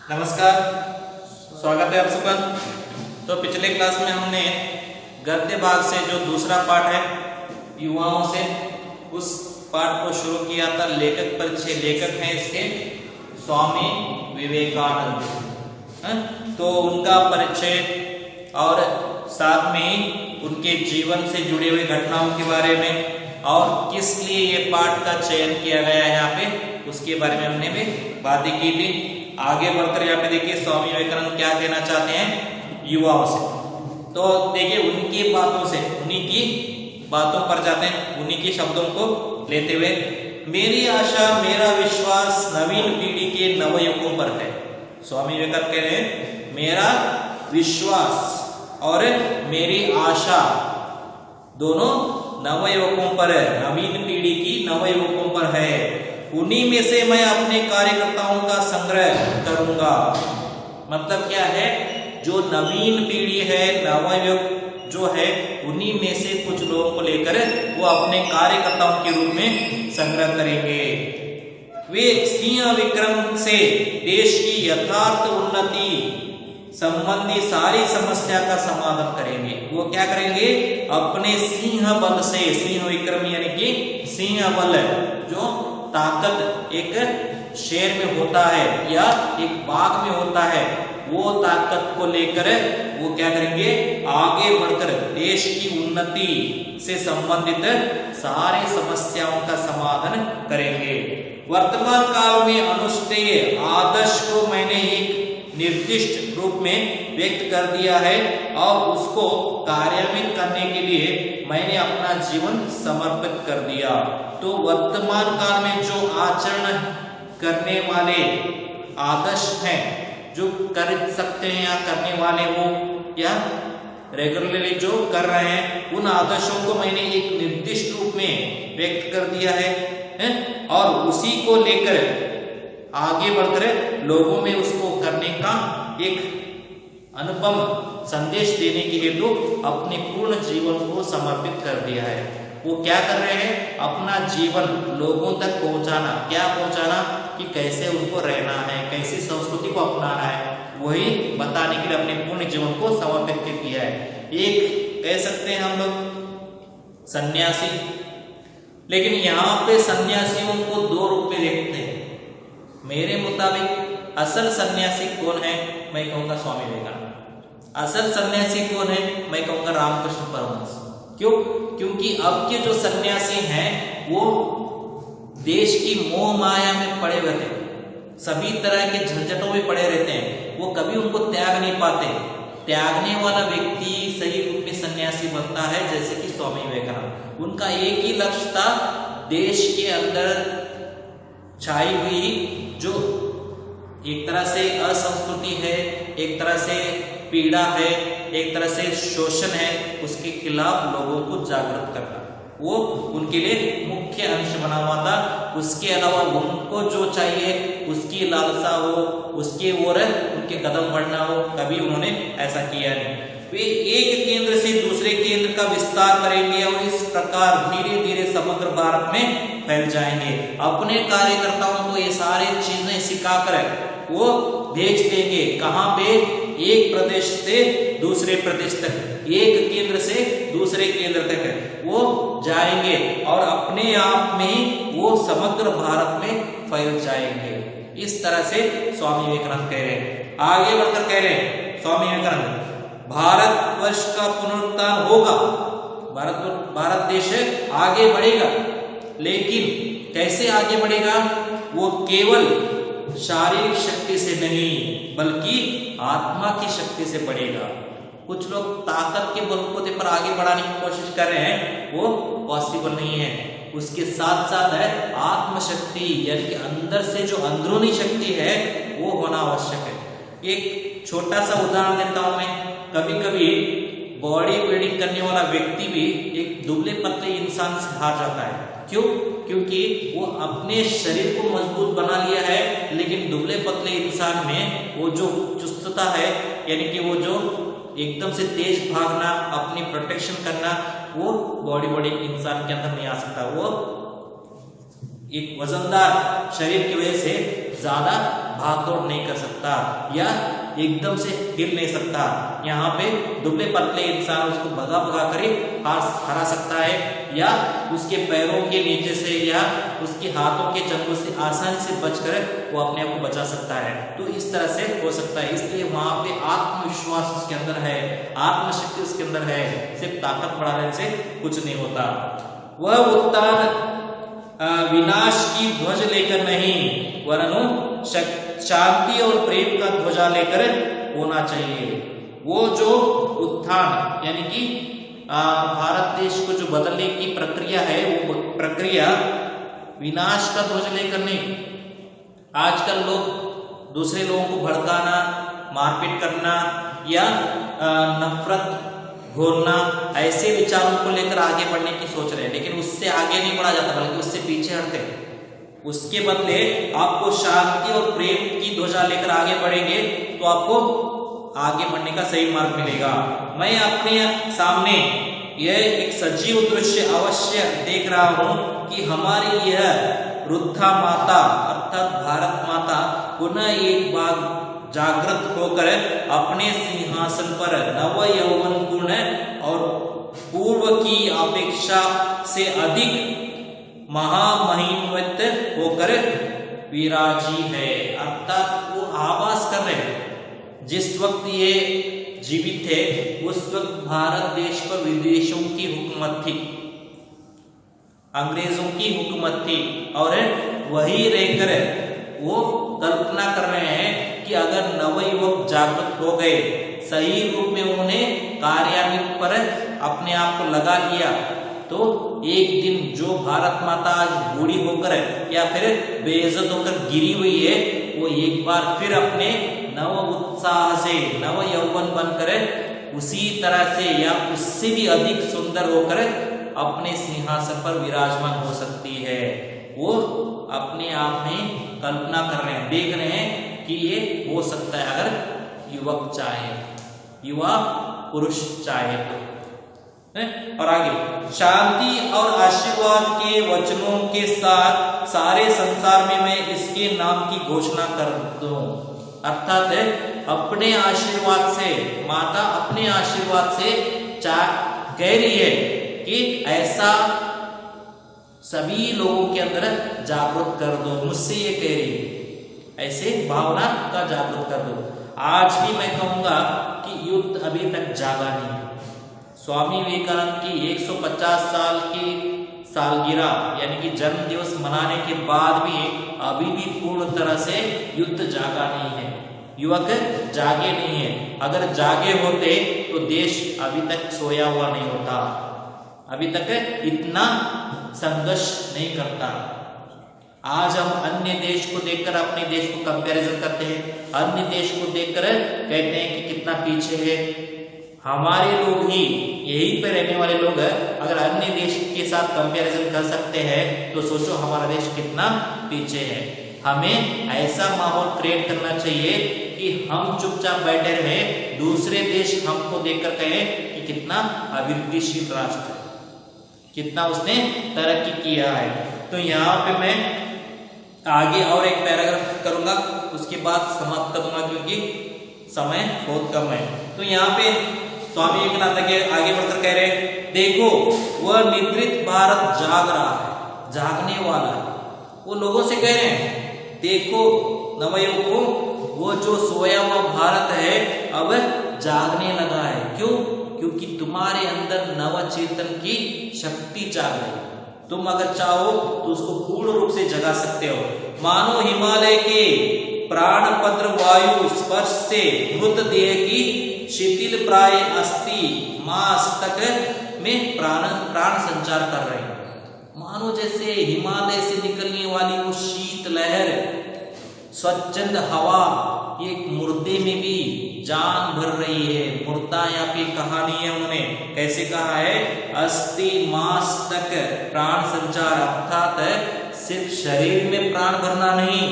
नमस्कार, स्वागत है आप सबका। तो पिछले क्लास में हमने गद्य भाग से जो दूसरा पाठ है युवाओं से, उस पाठ को शुरू किया था। लेखक परिचय, लेखक हैं इसके स्वामी विवेकानंद। तो उनका परिचय और साथ में ही उनके जीवन से जुड़ी हुई घटनाओं के बारे में और किस लिए ये पाठ का चयन किया गया है यहाँ पे, उसके बारे में हमने भी बातें की थी। आगे बढ़कर यहाँ पे देखिए स्वामी विवेकानंद क्या कहना चाहते हैं युवाओं से। तो देखिए उनकी बातों से, उन्हीं की बातों पर जाते हैं, उन्हीं के शब्दों को लेते हुए। मेरी आशा, मेरा विश्वास नवीन पीढ़ी के नवयुवकों पर है। स्वामी विवेकानंद कह रहे हैं मेरा विश्वास और मेरी आशा दोनों नवयुवकों पर है, नवीन पीढ़ी की नवयुवकों पर है। उन्हीं में से मैं अपने कार्यकर्ताओं का संग्रह करूंगा। मतलब क्या है, जो नवीन पीढ़ी है, नवयुवक जो है, उन्हीं में से कुछ लोगों को लेकर वो अपने कार्यकर्ताओं के रूप में संग्रह करेंगे। वे सिंह विक्रम से देश की यथार्थ उन्नति संबंधी सारी समस्या का समाधान करेंगे। वो क्या करेंगे, अपने सिंह बल से, सिंह विक्रम यानी कि सिंह बल, जो ताकत एक शेर में होता है या एक बाघ में होता है, वो ताकत को लेकर वो क्या करेंगे, आगे बढ़कर देश की उन्नति से संबंधित सारी समस्याओं का समाधान करेंगे। वर्तमान काल में अनुष्ठेय आदर्श को मैंने एक निर्दिष्ट रूप में व्यक्त कर दिया है और उसको कार्यान्वित करने के लिए मैंने अपना जीवन समर्पित कर दिया। तो वर्तमान काल में जो आचरण करने वाले आदर्श हैं, जो कर सकते हैं या करने वाले वो या रेगुलरली जो कर रहे हैं, उन आदर्शों को मैंने एक निर्दिष्ट रूप में व्यक्त कर दिया है और उसी को लेकर आगे बढ़कर लोगों में उसको करने का एक अनुपम संदेश देने के हेतु अपने पूर्ण जीवन को समर्पित कर दिया है। वो क्या कर रहे हैं, अपना जीवन लोगों तक पहुंचाना। क्या पहुंचाना, कि कैसे उनको रहना है, कैसी संस्कृति को अपनाना है, वही बताने के लिए अपने पूर्ण जीवन को समर्पित किया है। एक कह सकते हैं हम लोग सन्यासी, लेकिन यहाँ पे सन्यासियों को दो रूप में देखते हैं। मेरे मुताबिक असल सन्यासी कौन है, मैं कहूँगा स्वामी विवेकानंद। असल सन्यासी कौन है, मैं कहूँगा रामकृष्ण परमहंस। क्यों? क्योंकि अब के जो सन्यासी हैं वो देश की मोह माया में पड़े रहते हैं, सभी तरह के झंझटों में पड़े रहते हैं, वो कभी उनको त्याग नहीं पाते। त्यागने वाला व्यक्ति सही रूप में सन्यासी बनता है, जैसे कि स्वामी विवेकानंद। उनका एक ही लक्ष्य था, देश के अंदर छाई हुई जो एक तरह से असंस्कृति है, एक तरह से पीड़ा है, एक तरह से शोषण है, उसके खिलाफ लोगों को जागरूक करना, वो उनके लिए मुख्य अंश बना हुआ था। उसके अलावा उनको जो चाहिए, उसकी लालसा हो, उसके ओर उनके कदम बढ़ना हो, कभी उन्होंने ऐसा किया नहीं। वे एक केंद्र से दूसरे केंद्र का विस्तार करेंगे और इस प्रकार धीरे धीरे समग्र भारत में फैल जाएंगे। अपने कार्यकर्ताओं को ये सारी चीजें सिखाकर वो भेज देंगे। कहाँ पे? एक प्रदेश से दूसरे प्रदेश तक, एक केंद्र से दूसरे केंद्र तक वो जाएंगे और अपने आप में वो समग्र भारत में फैल जाएंगे। इस तरह से स्वामी विवेकानंद कह रहे हैं। आगे बढ़कर कह रहे हैं स्वामी विवेकानंद, भारतवर्ष का पुनरुत्थान होगा, भारत देश आगे बढ़ेगा, लेकिन कैसे आगे बढ़ेगा? वो केवल शारीरिक शक्ति से नहीं बल्कि आत्मा की शक्ति से बढ़ेगा। कुछ लोग ताकत के बलबूते पर आगे बढ़ाने की कोशिश कर रहे हैं, वो पॉसिबल नहीं है। उसके साथ साथ है आत्मशक्ति, यानी कि अंदर से जो अंदरूनी शक्ति है वो होना आवश्यक है। एक छोटा सा उदाहरण देता हूं मैं। कभी कभी बॉडी बिल्डिंग करने वाला व्यक्ति भी एक दुबले पतले इंसान से हार जाता है। क्यों? क्योंकि वो अपने शरीर को मजबूत बना लिया है, लेकिन दुबले पतले इंसान में वो जो चुस्तता है, यानी कि वो जो एकदम से तेज भागना, अपनी प्रोटेक्शन करना, वो बॉडी इंसान के अंदर नहीं आ सकता। वो एक वजनदार शरीर की वजह से ज्यादा भागदौड़ नहीं कर सकता या एकदम से हिल नहीं सकता। यहाँ पे दुबले पतले इंसान उसको भगा भगा कर हरा सकता है या उसके पैरों के नीचे से या उसके हाथों के चंगुल से आसानी से बचकर वो अपने आप को बचा सकता है। तो इस तरह से हो सकता है, इसलिए वहां पे आत्मविश्वास उसके अंदर है, आत्मशक्ति उसके अंदर है, सिर्फ ताकत बढ़ाने से कुछ नहीं होता। वह उत्थान विनाश की ध्वज लेकर नहीं वरन शांति और प्रेम का ध्वजा लेकर होना चाहिए। वो जो उत्थान यानी कि भारत देश को जो बदलने की प्रक्रिया है, वो प्रक्रिया विनाश का ध्वज लेकर नहीं। आजकल लोग दूसरे लोगों को भड़काना, मारपीट करना या नफरत घोलना, ऐसे विचारों को लेकर आगे बढ़ने की सोच रहे हैं, लेकिन उससे आगे नहीं बढ़ा जाता बल्कि उससे पीछे हटते। उसके बदले आपको शांति और प्रेम की ध्वजा लेकर आगे बढ़ेंगे तो आपको आगे बढ़ने का सही मार्ग मिलेगा। मैं अपने सामने यह एक सजीव दृश्य अवश्य देख रहा हूं कि हमारी यह वृद्धा माता अर्थात भारत माता पुनः एक बार जागृत होकर अपने सिंहासन पर नव यौवन पूर्ण और पूर्व की अपेक्षा से अधिक महामहिमवत होकर विराजी है। अर्थात वो आवाज कर रहे हैं, जिस वक्त ये जीवित थे उस वक्त भारत देश पर विदेशों की हुकूमत थी, अंग्रेजों की हुकूमत थी, और वही रहकर वो कल्पना कर रहे हैं कि अगर नवयुवक जागृत हो गए, सही रूप में उन्होंने कार्यान्वित पर अपने आप को लगा लिया, तो एक दिन जो भारत माता आज बूढ़ी होकर या फिर बेइज्जत होकर गिरी हुई है, वो एक बार फिर अपने नव उत्साह से नव यौवन बनकर उसी तरह से या उससे भी अधिक सुंदर होकर अपने सिंहासन पर विराजमान हो सकती है। वो अपने आप में कल्पना कर रहे हैं, देख रहे हैं कि ये हो सकता है अगर युवक चाहे, युवा पुरुष चाहे तो। और आगे, शांति और आशीर्वाद के वचनों के साथ सारे संसार में मैं इसके नाम की घोषणा कर दूं। अर्थात अपने आशीर्वाद से, माता अपने आशीर्वाद से कह रही है कि ऐसा सभी लोगों के अंदर जागृत कर दो। मुझसे ये कह रही है, ऐसे भावना का जागृत कर दो। आज भी मैं कहूंगा कि युद्ध अभी तक जागा नहीं है। स्वामी विवेकानंद की 150 साल की सालगिरह यानी कि जन्म दिवस मनाने के बाद भी अभी भी पूर्ण तरह से युद्ध जागा नहीं है, युवक जागे नहीं है। अगर जागे होते तो देश अभी तक सोया हुआ नहीं होता, अभी तक इतना संघर्ष नहीं करता। आज हम अन्य देश को देखकर अपने देश को कंपैरिजन करते हैं, अन्य देश को देखकर कहते हैं कि कितना पीछे है। हमारे लोग ही, यहीं पे रहने वाले लोग अगर अन्य देश के साथ कंपैरिजन कर सकते हैं तो सोचो हमारा देश कितना पीछे है। हमें ऐसा माहौल क्रिएट करना चाहिए कि हम चुपचाप बैठे रहे, दूसरे देश हमको देखकर कहें कि कितना अभिवृद्धिशील राष्ट्र, कितना उसने तरक्की किया है। तो यहाँ पे मैं आगे और एक पैराग्राफ करूंगा, उसके बाद समाप्त कर दूंगा क्योंकि समय बहुत कम है। तो यहाँ पे स्वामी विवेकानंद के आगे बढ़कर कह रहे हैं, देखो वह निद्रित भारत जाग रहा है, जागने वाला है। वो लोगों से कह रहे हैं, देखो नवयुवकों, वो जो सोया हुआ भारत है अब जागने लगा है। क्यों? क्योंकि तुम्हारे अंदर नव चेतन की शक्ति जाग रही है। तुम अगर चाहो तो उसको पूर्ण रूप से जगा सकते हो। मानो हिमालय के प्राणपत्र वायु स्पर्श से मृत देह की शिथिल प्राय अस्थि मांस तक में प्राण संचार कर रहे हैं। मानो जैसे हिमालय से निकलने वाली वो शीत लहर, स्वच्छंद हवा एक मुर्दे में भी जान भर रही है। मुर्दा यहाँ पे कहानी है, उन्होंने कैसे कहा है, अस्थि मांस तक प्राण संचार, अर्थात सिर्फ शरीर में प्राण भरना नहीं,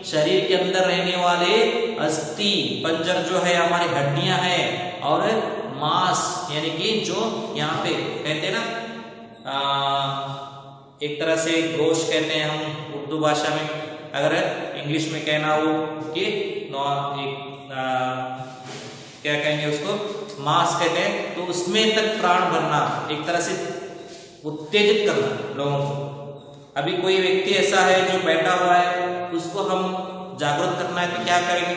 शरीर के अंदर रहने वाले अस्थि पंजर जो है, हमारी हड्डियां हैं, और मांस यानी कि जो यहाँ पे कहते हैं ना, एक तरह से गोश्त कहते हैं हम उर्दू भाषा में, अगर इंग्लिश में कहना हो कि क्या कहेंगे उसको, मास कहते हैं, तो उसमें तक प्राण भरना, एक तरह से उत्तेजित करना लोगों को। अभी कोई व्यक्ति ऐसा है जो बैठा हुआ है, उसको हम जागरूक करना है तो क्या करेंगे,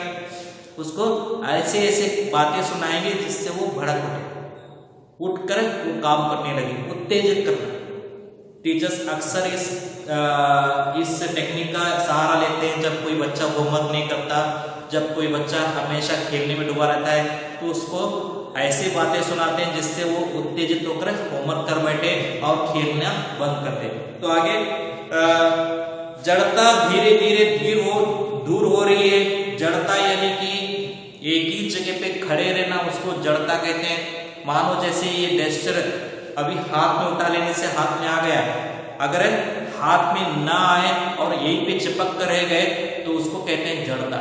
उसको ऐसे ऐसे बातें सुनाएंगे जिससे वो भड़क उठकर वो काम करने लगे, उत्तेजित करना। टीचर्स अक्सर इस टेक्निक का सहारा लेते हैं जब कोई बच्चा होमवर्क नहीं करता, जब कोई बच्चा हमेशा खेलने में डूबा रहता है, तो उसको ऐसी बातें सुनाते हैं जिससे वो उत्तेजित होकर होमवर्क कर बैठे और खेलना बंद कर दे। तो आगे जड़ता धीरे धीरे दूर हो रही है। जड़ता यानी कि एक ही जगह पे खड़े रहना, उसको जड़ता कहते हैं। मानो जैसे ये डेस्टर अभी हाथ में उठा लेने से हाथ में आ गया, अगर हाथ में ना आए और यहीं पे चिपक कर रह गए तो उसको कहते हैं जड़ता।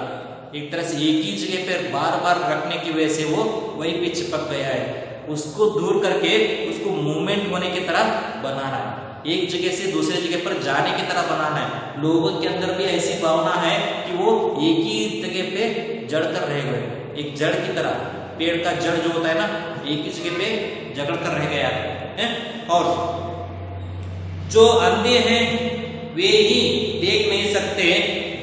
एक तरह से एक ही जगह पर बार बार रखने की वजह से वो वहीं पे चिपक गया है, उसको दूर करके उसको मूवमेंट होने की तरह बनाना है, एक जगह से दूसरे जगह पर जाने की तरह बनाना है। लोगों के अंदर भी ऐसी भावना है कि वो एक ही जगह पे जड़ कर रह गए, एक जड़ की तरह, पेड़ का जड़ जो होता है ना, एक ही जगह पे जकड़ कर रह गया है। और जो अंधे हैं वे ही देख नहीं सकते,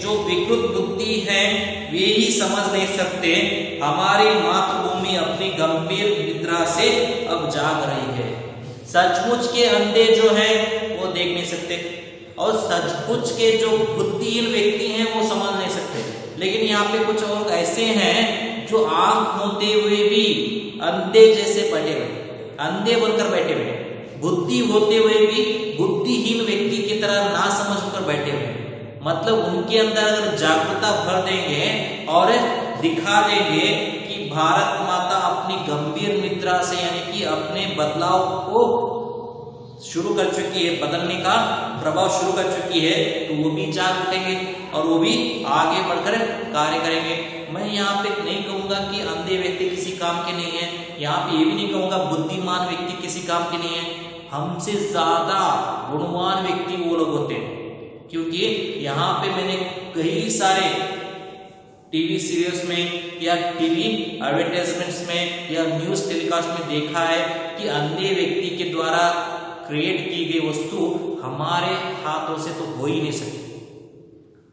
जो विकृत बुद्धि है वे ही समझ नहीं सकते। हमारी मातृभूमि अपनी गंभीर निद्रा से अब जाग रही है। सचमुच के अंधे जो हैं वो देख नहीं सकते, और सचमुच के जो बुद्धिहीन व्यक्ति हैं वो समझ नहीं सकते। लेकिन यहाँ पे कुछ और ऐसे हैं जो आंख होते हुए भी अंधे जैसे बैठे हुए, अंधे बनकर बैठे हुए, बुद्धि होते हुए भी बुद्धिहीन व्यक्ति की तरह ना समझ कर बैठे हुए। मतलब उनके अंदर अगर जागरूकता भर देंगे और दिखा देंगे कि भारत माता अपनी गंभीर निद्रा से, यानी कि अपने बदलाव को शुरू कर चुकी है, बदलने का प्रभाव शुरू कर चुकी है, तो वो भी जाग उठेंगे और वो भी आगे बढ़कर कार्य करेंगे। मैं यहाँ पे नहीं कहूंगा कि अंधे व्यक्ति किसी काम के नहीं है, यहाँ पे ये भी नहीं कहूंगा बुद्धिमान व्यक्ति किसी काम के नहीं है। हमसे ज्यादा गुणवान व्यक्ति वो लोग होते हैं, क्योंकि यहाँ पे मैंने कई सारे टीवी सीरियल्स में या टीवी एडवर्टाइजमेंट्स में या न्यूज टेलीकास्ट में देखा है कि अंधे व्यक्ति के द्वारा क्रिएट की गई वस्तु हमारे हाथों से तो हो ही नहीं सकती।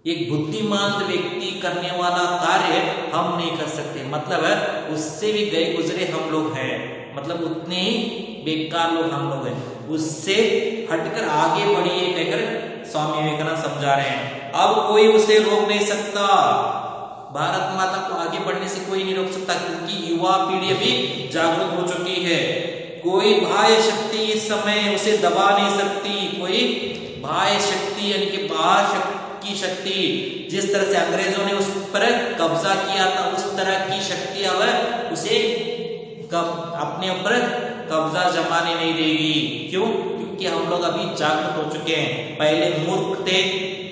एक बुद्धिमान व्यक्ति करने वाला कार्य हम नहीं कर सकते, मतलब है उससे भी गए गुजरे हम लोग हैं, मतलब उतने ही बेकार लोग हम लोग हैं। उससे हटकर आगे बढ़िए कहकर स्वामी विवेकानंद समझा रहे हैं। अब कोई उसे रोक नहीं सकता, भारत माता को आगे बढ़ने से कोई नहीं रोक सकता, क्योंकि युवा पीढ़ी अभी जागरूक हो चुकी है। कोई बाह्य शक्ति इस समय उसे दबा नहीं सकती। कोई बाह्य शक्ति यानी कि बाहर की शक्ति, जिस तरह से अंग्रेजों ने उस पर कब्जा किया था, उस तरह की शक्ति अब उसे अपने ऊपर कब्जा जमाने नहीं देगी। क्यों? क्योंकि हम लोग अभी जागरूक हो चुके हैं। पहले मूर्ख थे,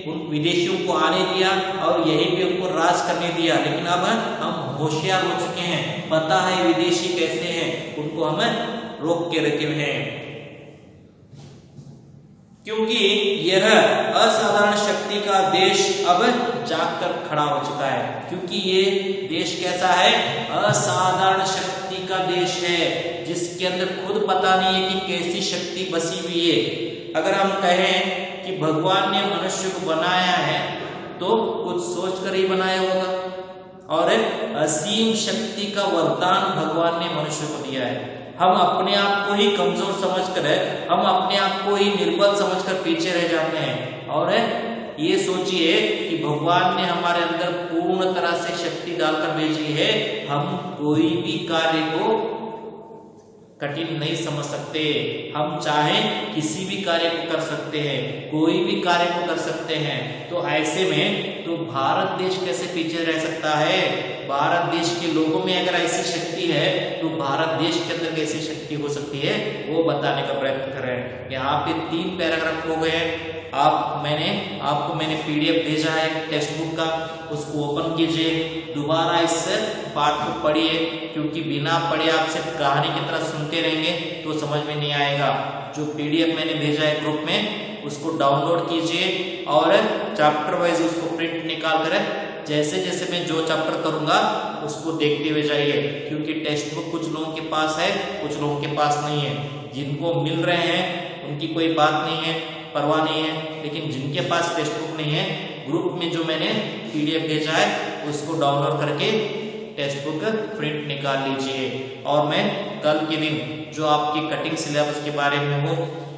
उन विदेशियों को आने दिया और यहीं पे उनको राज करने दिया, लेकिन अब हम होशियार हो चुके हैं, पता है विदेशी कैसे हैं, उनको हम रोक के रखे हुए हैं। क्योंकि यह असाधारण शक्ति का देश अब जागकर खड़ा हो चुका है। क्योंकि ये देश कैसा है? असाधारण शक्ति का देश है, जिसके अंदर खुद पता नहीं है कि कैसी शक्ति बसी हुई है। अगर हम कहें कि भगवान ने मनुष्य को बनाया है तो कुछ सोचकर ही बनाया होगा, और असीम शक्ति का वरदान भगवान ने मनुष्य को दिया है। हम अपने आप को ही कमजोर समझकर, हम अपने आप को ही निर्बल समझकर पीछे रह जाते हैं, और ये सोचिए कि भगवान ने हमारे अंदर पूर्ण तरह से शक्ति डालकर भेजी है। हम कोई भी कार्य को कठिन नहीं समझ सकते, हम चाहे किसी भी कार्य को कर सकते हैं, कोई भी कार्य को कर सकते हैं। तो ऐसे में तो भारत देश कैसे पीछे रह सकता है? भारत देश के लोगों में अगर ऐसी शक्ति है तो भारत देश के अंदर कैसी शक्ति हो सकती है, वो बताने का प्रयत्न कर रहे हैं। यहाँ पे 3 पैराग्राफ हो गए हैं। आपको मैंने PDF भेजा है टेक्स्ट बुक का, उसको ओपन कीजिए, दोबारा इस पाठ को पढ़िए, क्योंकि बिना पढ़े आप सिर्फ कहानी की तरह सुनते रहेंगे तो समझ में नहीं आएगा। जो PDF मैंने भेजा है ग्रुप में, उसको डाउनलोड कीजिए और चैप्टर वाइज उसको प्रिंट निकाल कर जैसे जैसे मैं जो चैप्टर करूंगा उसको देखते हुए जाइए, क्योंकि टेक्स्ट बुक कुछ लोगों के पास है, कुछ लोगों के पास नहीं है। जिनको मिल रहे हैं उनकी कोई बात नहीं है, परवाह नहीं है, लेकिन जिनके पास टेक्स्ट बुक नहीं है, ग्रुप में जो मैंने PDF भेजा है उसको डाउनलोड करके टेक्स्ट बुक प्रिंट निकाल लीजिए। और मैं कल के दिन जो आपके कटिंग सिलेबस के बारे में हो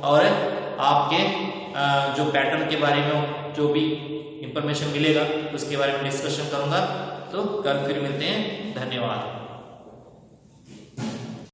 और आपके जो पैटर्न के बारे में हो, जो भी इंफॉर्मेशन मिलेगा उसके बारे में डिस्कशन करूंगा। तो कल फिर मिलते हैं, धन्यवाद।